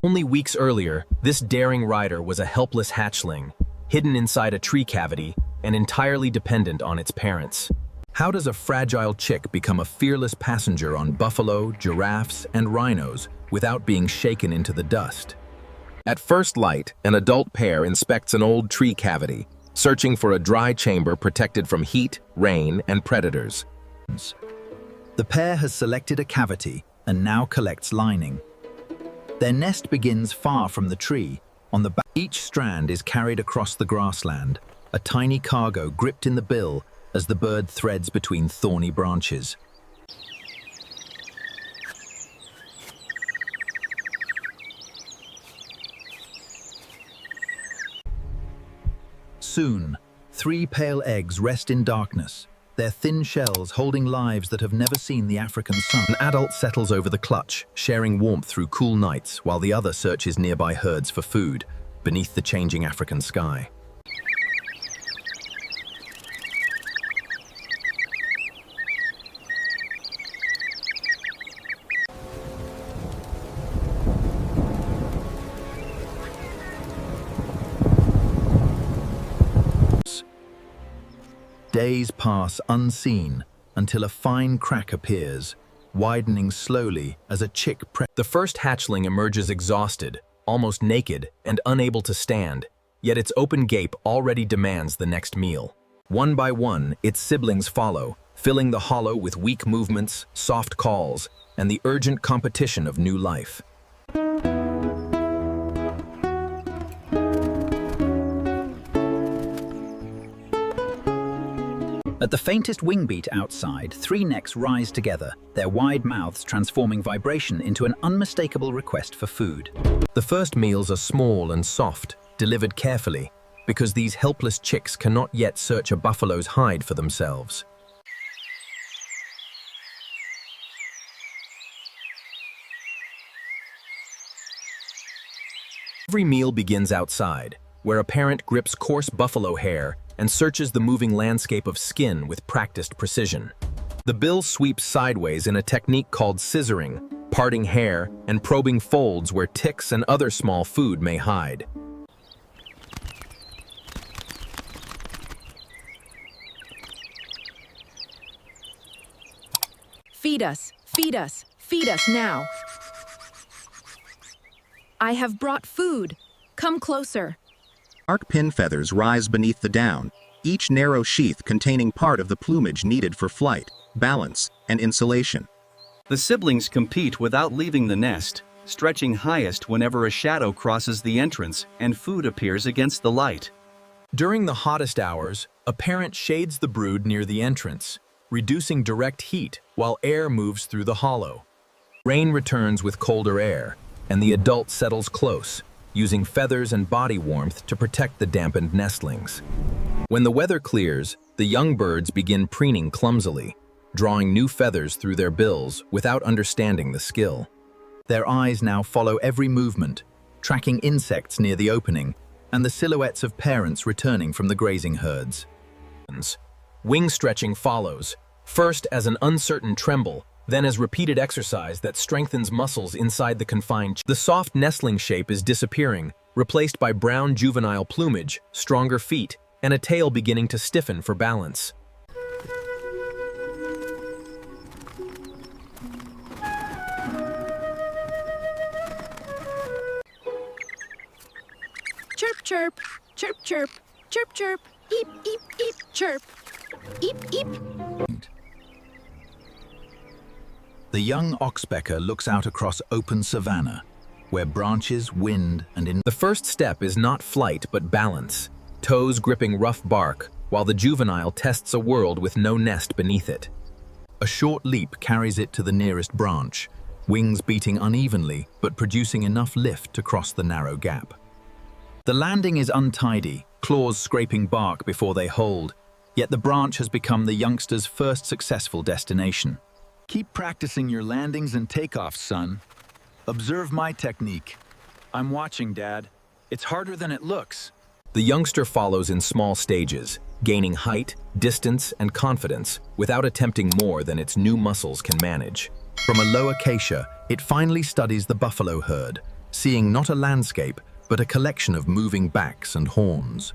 Only weeks earlier, this daring rider was a helpless hatchling, hidden inside a tree cavity and entirely dependent on its parents. How does a fragile chick become a fearless passenger on buffalo, giraffes, and rhinos without being shaken into the dust? At first light, an adult pair inspects an old tree cavity, searching for a dry chamber protected from heat, rain, and predators. The pair has selected a cavity and now collects lining. Their nest begins far from the tree. On the back, each strand is carried across the grassland, a tiny cargo gripped in the bill as the bird threads between thorny branches. Soon, 3 pale eggs rest in darkness, their thin shells holding lives that have never seen the African sun. An adult settles over the clutch, sharing warmth through cool nights, while the other searches nearby herds for food, beneath the changing African sky. Days pass unseen until a fine crack appears, widening slowly as a chick The first hatchling emerges exhausted, almost naked, and unable to stand, yet its open gape already demands the next meal. One by one, its siblings follow, filling the hollow with weak movements, soft calls, and the urgent competition of new life. At the faintest wing beat outside, 3 necks rise together, their wide mouths transforming vibration into an unmistakable request for food. The first meals are small and soft, delivered carefully, because these helpless chicks cannot yet search a buffalo's hide for themselves. Every meal begins outside, where a parent grips coarse buffalo hair and searches the moving landscape of skin with practiced precision. The bill sweeps sideways in a technique called scissoring, parting hair and probing folds where ticks and other small food may hide. Feed us, feed us, feed us now. I have brought food. Come closer. Dark pin feathers rise beneath the down, each narrow sheath containing part of the plumage needed for flight, balance, and insulation. The siblings compete without leaving the nest, stretching highest whenever a shadow crosses the entrance and food appears against the light. During the hottest hours, a parent shades the brood near the entrance, reducing direct heat while air moves through the hollow. Rain returns with colder air, and the adult settles close, using feathers and body warmth to protect the dampened nestlings. When the weather clears, the young birds begin preening clumsily, drawing new feathers through their bills without understanding the skill. Their eyes now follow every movement, tracking insects near the opening and the silhouettes of parents returning from the grazing herds. Wing stretching follows, first as an uncertain tremble, then as repeated exercise that strengthens muscles inside the confined. The soft nestling shape is disappearing, replaced by brown juvenile plumage, stronger feet, and a tail beginning to stiffen for balance. Chirp, chirp, chirp, chirp, chirp, chirp, eep, eep, eep, chirp, eep, eep. The young Oxpecker looks out across open savannah, where branches, wind, and The first step is not flight but balance, toes gripping rough bark, while the juvenile tests a world with no nest beneath it. A short leap carries it to the nearest branch, wings beating unevenly but producing enough lift to cross the narrow gap. The landing is untidy, claws scraping bark before they hold, yet the branch has become the youngster's first successful destination. Keep practicing your landings and takeoffs, son. Observe my technique. I'm watching, Dad. It's harder than it looks. The youngster follows in small stages, gaining height, distance, and confidence without attempting more than its new muscles can manage. From a low acacia, it finally studies the buffalo herd, seeing not a landscape, but a collection of moving backs and horns.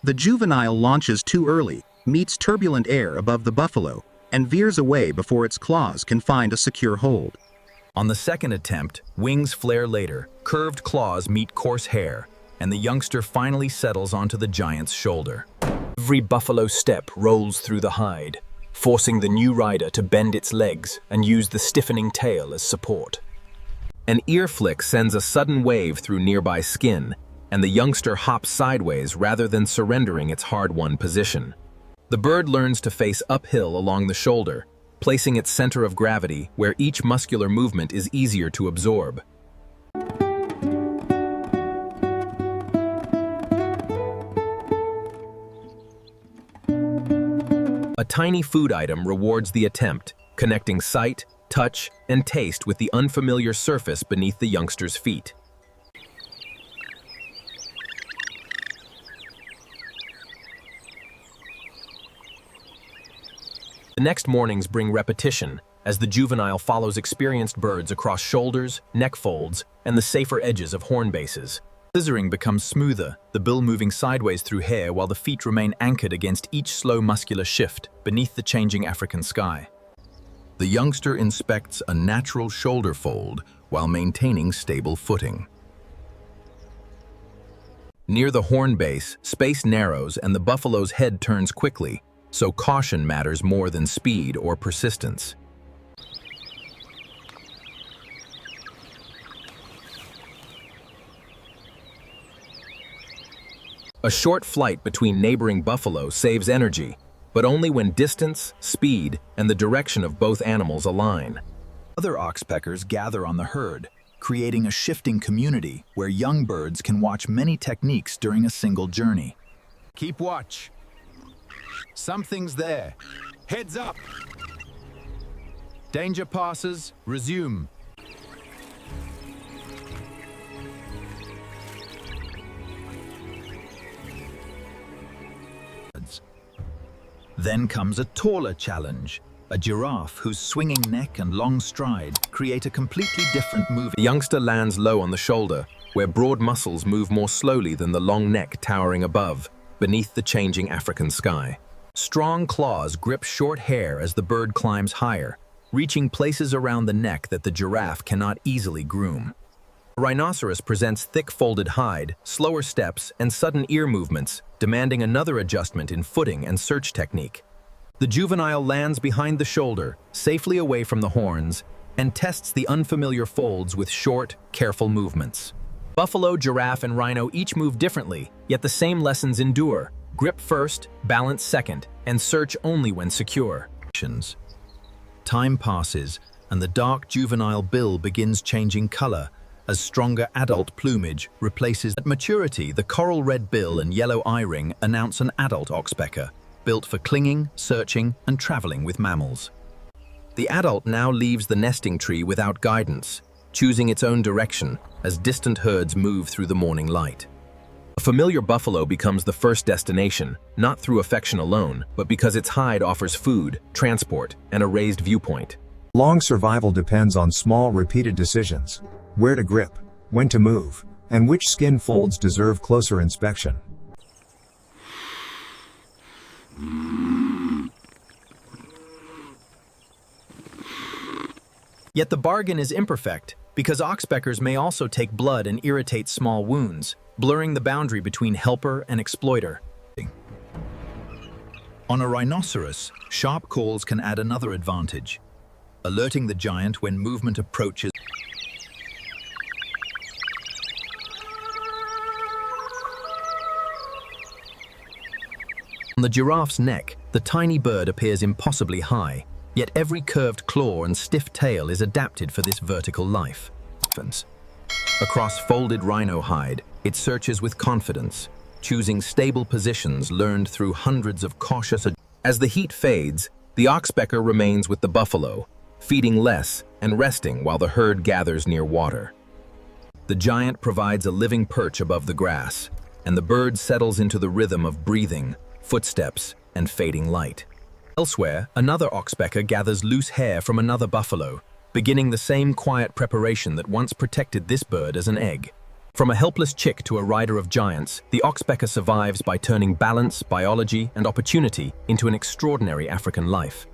The juvenile launches too early, meets turbulent air above the buffalo, and veers away before its claws can find a secure hold. On the second attempt, wings flare later, curved claws meet coarse hair, and the youngster finally settles onto the giant's shoulder. Every buffalo step rolls through the hide, forcing the new rider to bend its legs and use the stiffening tail as support. An ear flick sends a sudden wave through nearby skin, and the youngster hops sideways rather than surrendering its hard-won position. The bird learns to face uphill along the shoulder, placing its center of gravity where each muscular movement is easier to absorb. A tiny food item rewards the attempt, connecting sight, touch, and taste with the unfamiliar surface beneath the youngster's feet. The next mornings bring repetition, as the juvenile follows experienced birds across shoulders, neck folds, and the safer edges of horn bases. Scissoring becomes smoother, the bill moving sideways through hair while the feet remain anchored against each slow muscular shift beneath the changing African sky. The youngster inspects a natural shoulder fold while maintaining stable footing. Near the horn base, space narrows and the buffalo's head turns quickly, so caution matters more than speed or persistence. A short flight between neighboring buffalo saves energy, but only when distance, speed, and the direction of both animals align. Other oxpeckers gather on the herd, creating a shifting community where young birds can watch many techniques during a single journey. Keep watch. Something's there. Heads up. Danger passes. Resume. Then comes a taller challenge. A giraffe whose swinging neck and long stride create a completely different moving. The youngster lands low on the shoulder, where broad muscles move more slowly than the long neck towering above, beneath the changing African sky. Strong claws grip short hair as the bird climbs higher, reaching places around the neck that the giraffe cannot easily groom. The rhinoceros presents thick folded hide, slower steps, and sudden ear movements, demanding another adjustment in footing and search technique. The juvenile lands behind the shoulder, safely away from the horns, and tests the unfamiliar folds with short, careful movements. Buffalo, giraffe, and rhino each move differently, yet the same lessons endure. Grip first, balance second, and search only when secure. Time passes, and the dark juvenile bill begins changing color as stronger adult plumage replaces. At maturity, the coral red bill and yellow eye ring announce an adult oxpecker, built for clinging, searching, and traveling with mammals. The adult now leaves the nesting tree without guidance, choosing its own direction as distant herds move through the morning light. A familiar buffalo becomes the first destination, not through affection alone, but because its hide offers food, transport, and a raised viewpoint. Long survival depends on small, repeated decisions: where to grip, when to move, and which skin folds deserve closer inspection. Yet the bargain is imperfect, because oxpeckers may also take blood and irritate small wounds, blurring the boundary between helper and exploiter. On a rhinoceros, sharp calls can add another advantage, alerting the giant when movement approaches. On the giraffe's neck, the tiny bird appears impossibly high, yet every curved claw and stiff tail is adapted for this vertical life. Across folded rhino hide, it searches with confidence, choosing stable positions learned through hundreds of cautious. As the heat fades, the oxpecker remains with the buffalo, feeding less and resting while the herd gathers near water. The giant provides a living perch above the grass, and the bird settles into the rhythm of breathing, footsteps, and fading light. Elsewhere, another oxpecker gathers loose hair from another buffalo, beginning the same quiet preparation that once protected this bird as an egg. From a helpless chick to a rider of giants, the oxpecker survives by turning balance, biology, and opportunity into an extraordinary African life.